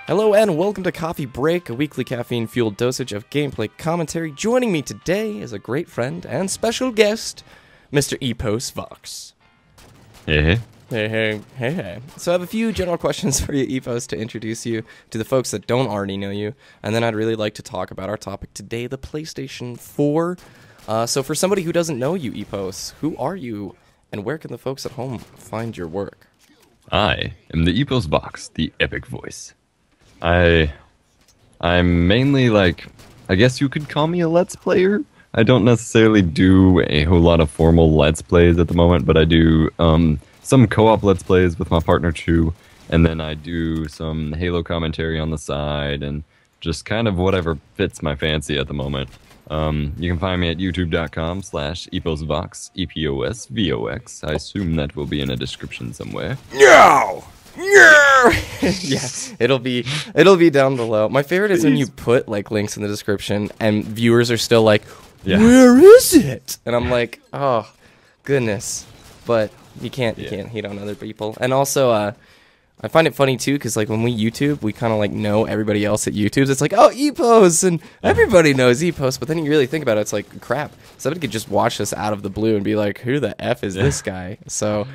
Hello and welcome to Coffee Break, a weekly caffeine-fueled dosage of gameplay commentary. Joining me today is a great friend and special guest, Mr. EposVox. Hey. Hey. So I have a few general questions for you, Epos, to introduce you to the folks that don't already know you, and then I'd really like to talk about our topic today, the PlayStation 4. So for somebody who doesn't know you, Epos, who are you, and where can the folks at home find your work? I am the EposVox, the epic voice. I'm mainly like, I guess you could call me a Let's Player. I don't necessarily do a whole lot of formal Let's Plays at the moment, but I do some co-op Let's Plays with my partner Chu, and then I do some Halo commentary on the side, and just kind of whatever fits my fancy at the moment. You can find me at youtube.com/EposVox, EposVox. I assume that will be in a description somewhere. No! Yeah, it'll be down below. My favorite is when you put like links in the description and viewers are still like, where is it? And I'm like, oh, goodness. But you can't hate on other people. And also, I find it funny too, because like when we YouTube, we kind of like know everybody else at YouTube. It's like, oh, Epos, and everybody knows Epos. But then you really think about it, it's like, crap. Somebody could just watch this out of the blue and be like, who the F is this guy? So,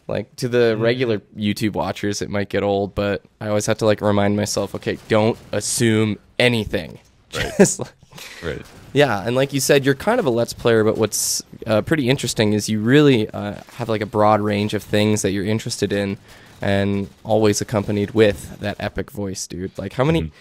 like, to the regular YouTube watchers, it might get old, but I always have to like remind myself, okay, don't assume anything. Right. Just like, Right. yeah, and like you said, you're kind of a Let's Player, but what's pretty interesting is you really have like a broad range of things that you're interested in, and always accompanied with that epic voice, dude. Like, how many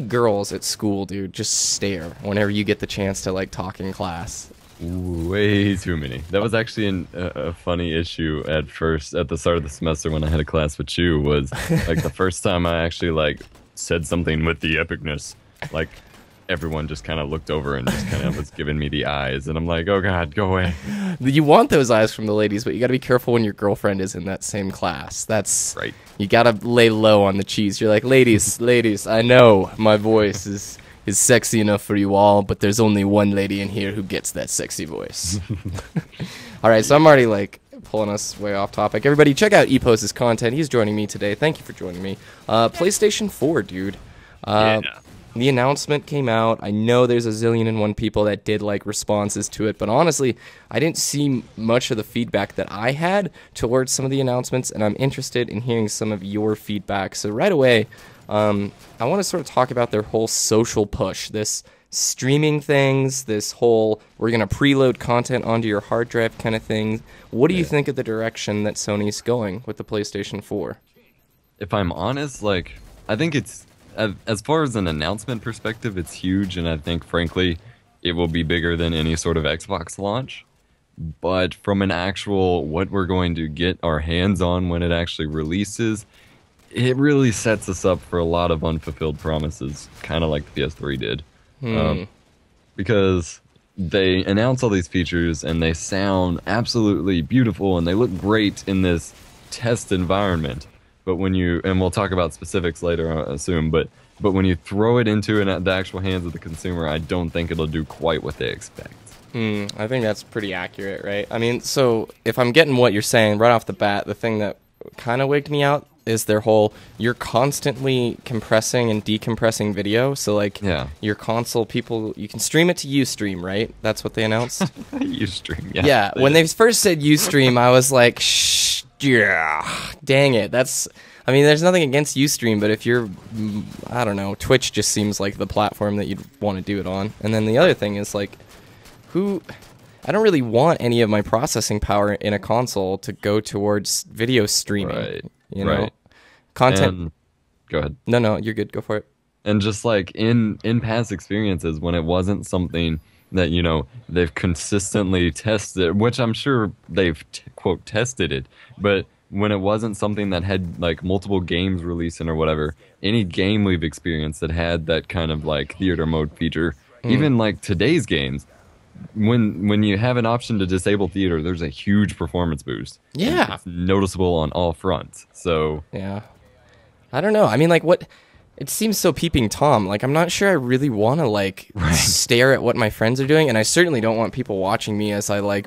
girls at school, dude, just stare whenever you get the chance to like talk in class? Way too many. That was actually a funny issue at first, at the start of the semester when I had a class with Chu, was like the first time I actually like said something with the epicness, like everyone just kind of looked over and just kind of was giving me the eyes, and I'm like, oh god, go away. You want those eyes from the ladies, but you got to be careful when your girlfriend is in that same class. That's right. You got to lay low on the cheese. You're like, ladies, I know my voice is sexy enough for you all, but there's only one lady in here who gets that sexy voice. All right, so I'm already like pulling us way off topic. Everybody, check out Epos's content. He's joining me today. Thank you for joining me. PlayStation 4, dude. The announcement came out. I know there's a zillion and one people that did like responses to it, but honestly, I didn't see much of the feedback that I had towards some of the announcements, and I'm interested in hearing some of your feedback. So right away, I want to sort of talk about their whole social push, this streaming things, this whole we're going to preload content onto your hard drive kind of thing. What do you think of the direction that Sony's going with the PlayStation 4? If I'm honest, like, I think it's, as far as an announcement perspective, it's huge, and I think, frankly, it will be bigger than any sort of Xbox launch. But from an actual what we're going to get our hands on when it actually releases, it really sets us up for a lot of unfulfilled promises, kind of like the PS3 did. Because they announce all these features, and they sound absolutely beautiful, and they look great in this test environment. But when you, and we'll talk about specifics later, I assume, but when you throw it into the actual hands of the consumer, I don't think it'll do quite what they expect. I think that's pretty accurate, right? I mean, so if I'm getting what you're saying right off the bat, the thing that kind of wigged me out is their whole, you're constantly compressing and decompressing video. So like your console, people, you can stream it to Ustream, right? That's what they announced? Ustream, yeah. Yeah, when they first said Ustream, I was like, shh, yeah, dang it. That's, I mean, there's nothing against Ustream, but if you're, I don't know, Twitch just seems like the platform that you'd want to do it on. And then the other thing is like, I don't really want any of my processing power in a console to go towards video streaming. Right. You know, content. And, go ahead. No, you're good. Go for it. And just like in past experiences, when it wasn't something that, you know, they've consistently tested, which I'm sure they've quote tested it, but when it wasn't something that had like multiple games releasing or whatever, any game we've experienced that had that kind of like theater mode feature, even like today's games, when you have an option to disable theater, there's a huge performance boost. Yeah. It's noticeable on all fronts. So yeah. I don't know. I mean, like, what, it seems so peeping Tom. Like, I'm not sure I really want to like stare at what my friends are doing, and I certainly don't want people watching me as I like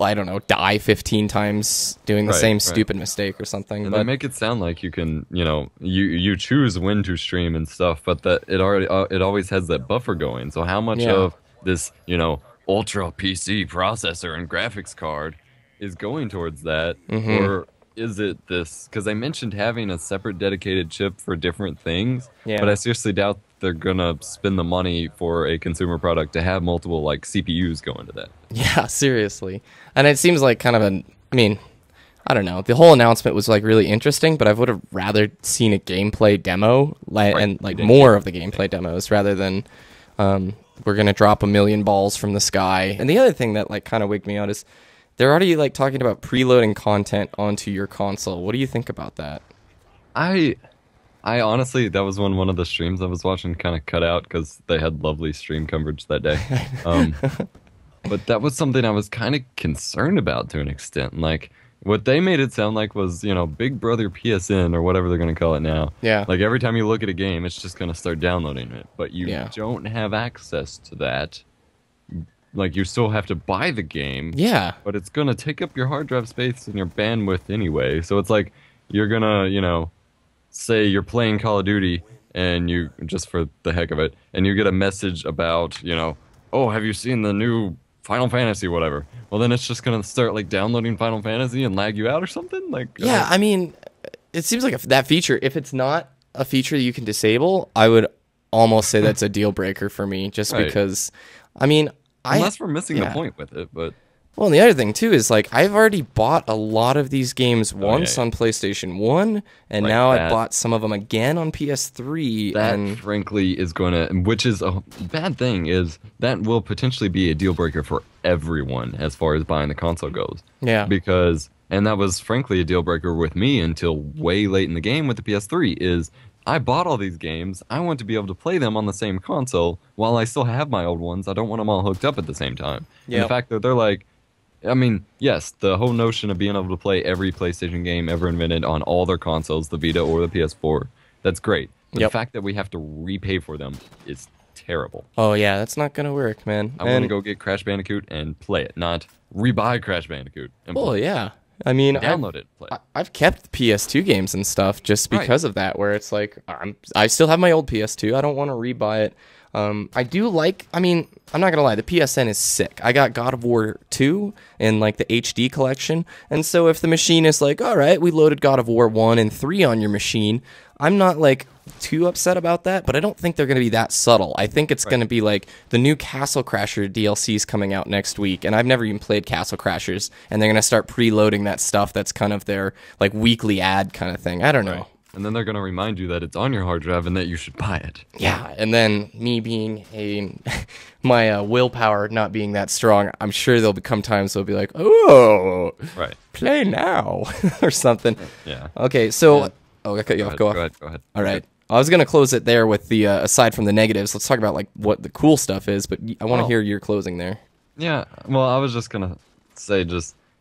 I don't know, die 15 times doing the same stupid mistake or something. And but they make it sound like you can, you choose when to stream and stuff, but that it always has that buffer going. So how much of this, ultra PC processor and graphics card is going towards that, or is it this? Because I mentioned having a separate dedicated chip for different things, but I seriously doubt they're gonna spend the money for a consumer product to have multiple like CPUs go into that. Yeah, seriously. And it seems like kind of I don't know. The whole announcement was like really interesting, but I would have rather seen a gameplay demo and like more of the gameplay demos rather than we're gonna drop 1 million balls from the sky. And the other thing that like kind of wigged me out is they're already like talking about preloading content onto your console. What do you think about that? I honestly, that was when one of the streams I was watching kind of cut out because they had lovely stream coverage that day. But that was something I was kind of concerned about to an extent. Like, what they made it sound like was, Big Brother PSN or whatever they're going to call it now. Yeah. Like, every time you look at a game, it's just going to start downloading it. But you don't have access to that. Like, you still have to buy the game. Yeah. But it's going to take up your hard drive space and your bandwidth anyway. So it's like, you're going to, say you're playing Call of Duty and you, just for the heck of it, and you get a message about, oh, have you seen the new Final Fantasy, whatever. Well, then it's just going to start, like, downloading Final Fantasy and lag you out or something? Like, yeah, I mean, it seems like that feature, if it's not a feature you can disable, I would almost say that's a deal breaker for me, just because, I mean, unless we're missing the point with it, but... Well, and the other thing, too, is, like, I've already bought a lot of these games once on PlayStation 1, and now I bought some of them again on PS3. That, frankly, is going to... Which is a bad thing, is that will potentially be a deal breaker for everyone as far as buying the console goes. Yeah. Because... And that was, frankly, a deal breaker with me until way late in the game with the PS3, is... I bought all these games. I want to be able to play them on the same console while I still have my old ones. I don't want them all hooked up at the same time. Yeah. And the fact that they're like... I mean, yes, the whole notion of being able to play every PlayStation game ever invented on all their consoles, the Vita or the PS4, that's great. But the fact that we have to repay for them is terrible. Oh, yeah, that's not going to work, man. I want to go get Crash Bandicoot and play it, not rebuy Crash Bandicoot. And play yeah. I mean, download it, play it. I've kept PS2 games and stuff just because of that, where it's like, I still have my old PS2. I don't want to rebuy it. I do like, I mean, I'm not gonna lie, the PSN is sick. I got God of War 2 in like the HD collection, and so if the machine is like, all right, we loaded God of War 1 and 3 on your machine, I'm not like too upset about that, but I don't think they're gonna be that subtle. I think it's gonna be like the new Castle Crasher DLC's coming out next week, and I've never even played Castle Crashers, and they're gonna start preloading that stuff that's kind of their like weekly ad kind of thing. I don't know. And then they're going to remind you that it's on your hard drive and that you should buy it. Yeah, and then me being my willpower not being that strong, I'm sure there'll become times they'll be like, oh, play now, or something. Yeah. Okay, so, I cut you off. Go ahead. All right. I was going to close it there with the, aside from the negatives, let's talk about like what the cool stuff is, but I want to hear your closing there. Yeah, well, I was just going to say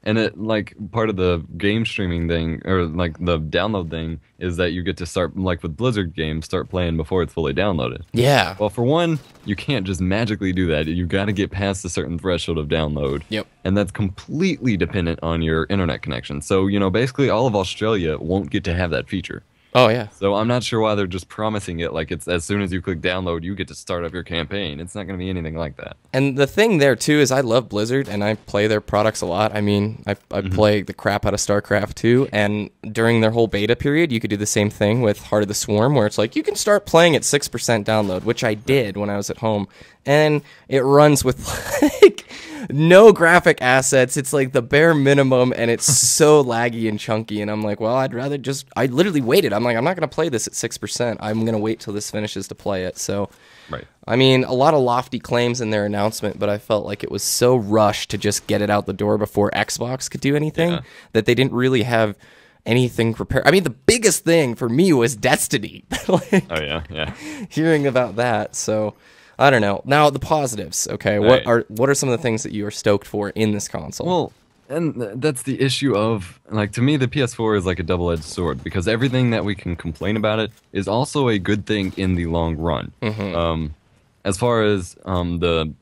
and it, like, part of the game streaming thing, or, like, the download thing, is that you get to start, like, with Blizzard games, start playing before it's fully downloaded. Yeah. Well, for one, you can't just magically do that. You've got to get past a certain threshold of download. Yep. And that's completely dependent on your internet connection. So, basically all of Australia won't get to have that feature. Oh, yeah. So I'm not sure why they're just promising it like it's as soon as you click download, you get to start up your campaign. It's not going to be anything like that. And the thing there, too, is I love Blizzard, and I play their products a lot. I mean, I play the crap out of StarCraft 2, and during their whole beta period, you could do the same thing with Heart of the Swarm, where it's like, you can start playing at 6% download, which I did when I was at home, and it runs with, like, no graphic assets. It's like the bare minimum, and it's so laggy and chunky, and I'm like, well, I'd rather just, I literally waited. I'm like, I'm not going to play this at 6%. I'm going to wait till this finishes to play it. So, I mean, a lot of lofty claims in their announcement, but I felt like it was so rushed to just get it out the door before Xbox could do anything that they didn't really have anything prepared. I mean, the biggest thing for me was Destiny. Like, hearing about that, so I don't know. Now the positives. Okay, what are some of the things that you are stoked for in this console? Well, and that's the issue of, like, to me, the PS4 is like a double-edged sword, because everything that we can complain about it is also a good thing in the long run. As far as the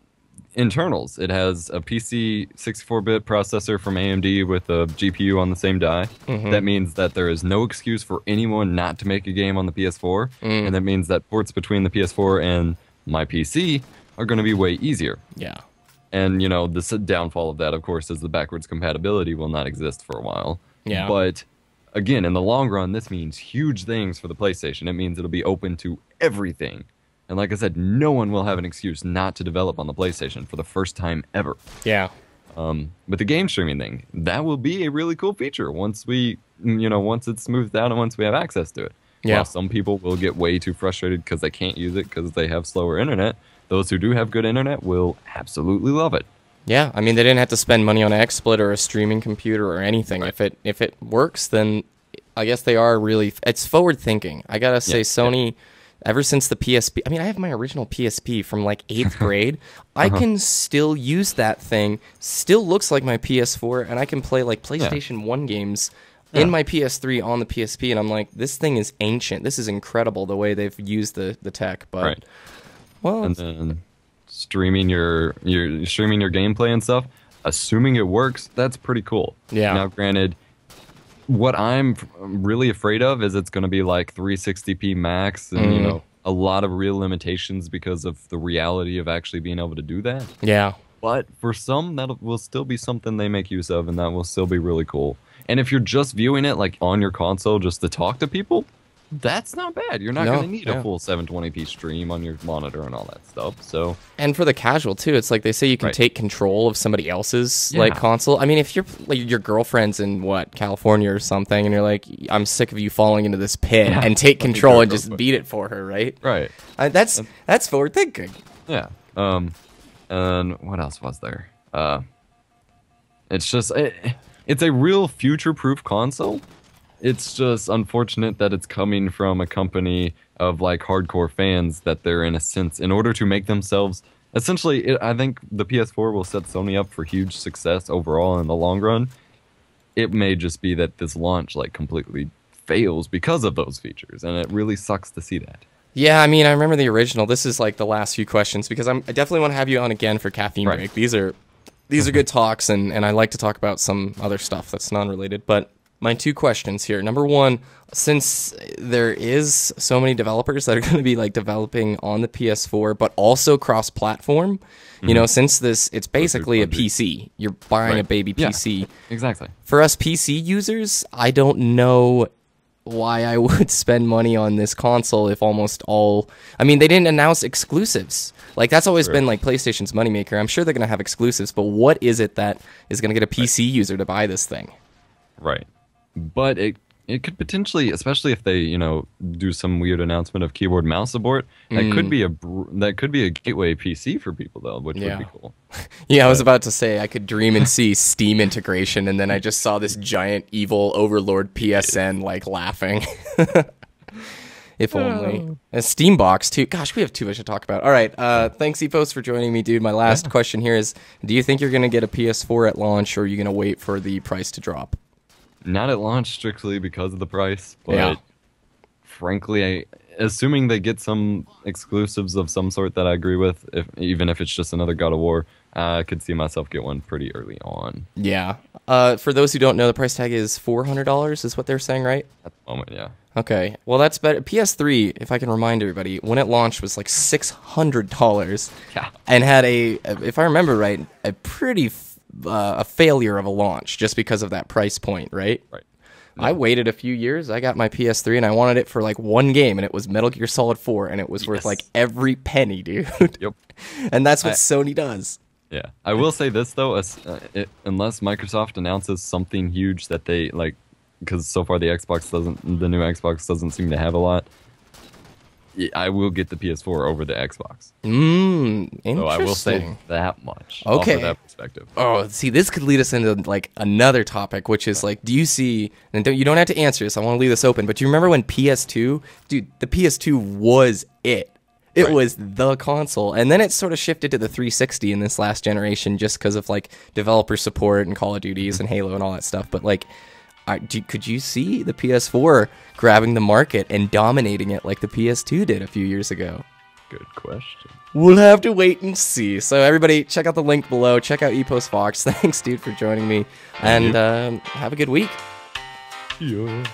internals. It has a PC 64-bit processor from AMD with a GPU on the same die. That means that there is no excuse for anyone not to make a game on the PS4, and that means that ports between the PS4 and my PC are going to be way easier. Yeah. And, you know, the downfall of that, of course, is the backwards compatibility will not exist for a while. Yeah. But, again, in the long run, this means huge things for the PlayStation. It means it'll be open to everything. And like I said, no one will have an excuse not to develop on the PlayStation for the first time ever. Yeah. With the game streaming thing, that will be a really cool feature once we, you know, once it's smoothed out and once we have access to it. Yeah. While some people will get way too frustrated because they can't use it because they have slower internet, those who do have good internet will absolutely love it. Yeah, I mean, they didn't have to spend money on an XSplit or a streaming computer or anything. Right. If it works, then I guess they are really... It's forward thinking. I gotta say, Sony... Ever since the PSP, I mean, I have my original PSP from like 8th grade. I can still use that thing. Still looks like my PS4, and I can play like PlayStation 1 games in my PS3 on the PSP. And I'm like, this thing is ancient. This is incredible the way they've used the tech. But well, and then streaming your gameplay and stuff, assuming it works, that's pretty cool. Yeah. Now, granted, what I'm really afraid of is it's going to be like 360p max and, you know, a lot of real limitations because of the reality of actually being able to do that. Yeah. But for some, that will still be something they make use of, and that will still be really cool. And if you're just viewing it like on your console just to talk to people, that's not bad. You're not going to need a full 720p stream on your monitor and all that stuff. So, and for the casual too, it's like they say you can take control of somebody else's like console. I mean, if you're like your girlfriend's in California or something, and you're like, I'm sick of you falling into this pit, and take control and just beat it for her, right? Right. That's forward thinking. Yeah. And what else was there? It's just it's a real future-proof console. It's just unfortunate that it's coming from a company of like hardcore fans that they're in a sense, in order to make themselves, essentially, I think the PS4 will set Sony up for huge success overall in the long run. It may just be that this launch like completely fails because of those features, and it really sucks to see that. Yeah, I mean, I remember the original. This is like the last few questions because I definitely want to have you on again for Caffeine Break. These are good talks, and I like to talk about some other stuff that's non-related, but my two questions here. Number one, since there is so many developers that are going to be like developing on the PS4, but also cross-platform, you know, since it's basically a PC. You're buying a baby PC. Yeah, exactly. For us PC users, I don't know why I would spend money on this console if almost all... I mean, they didn't announce exclusives. Like, that's always been like PlayStation's moneymaker. I'm sure they're going to have exclusives, but what is it that is going to get a PC user to buy this thing? Right. But it could potentially, especially if they, you know, do some weird announcement of keyboard mouse support, that could be a gateway PC for people though, which would be cool. Yeah, I was about to say I could dream and see Steam integration, and then I just saw this giant evil overlord PSN like laughing. If only. A Steam box too. Gosh, we have too much to talk about. All right, thanks Epos for joining me, dude. My last question here is: do you think you're gonna get a PS4 at launch, or are you gonna wait for the price to drop? Not at launch strictly because of the price, but frankly, assuming they get some exclusives of some sort that I agree with, even if it's just another God of War, I could see myself get one pretty early on. Yeah. For those who don't know, the price tag is $400 is what they're saying, right? At the moment, yeah. Okay. Well, that's better. PS3, if I can remind everybody, when it launched was like $600 and had if I remember right, a pretty... a failure of a launch just because of that price point, right? Right. I waited a few years. I got my PS3 and I wanted it for like one game, and it was Metal Gear Solid 4, and it was worth like every penny, dude. Yep. And that's what Sony does. Yeah. I will say this though, unless Microsoft announces something huge that they like, because so far the new Xbox doesn't seem to have a lot. I will get the PS4 over the Xbox. Interesting. So I will say that much. Okay. Off of that perspective. Oh, see, this could lead us into like another topic, which is like, do you see? And you don't have to answer this. I want to leave this open. But do you remember when PS2, dude? The PS2 was it. It was the console, and then it sort of shifted to the 360 in this last generation, just because of like developer support and Call of Duties and Halo and all that stuff. But like, could you see the PS4 grabbing the market and dominating it like the PS2 did a few years ago? Good question. We'll have to wait and see. So everybody, check out the link below. Check out EposVox. Thanks, dude, for joining me. And have a good week. Yeah.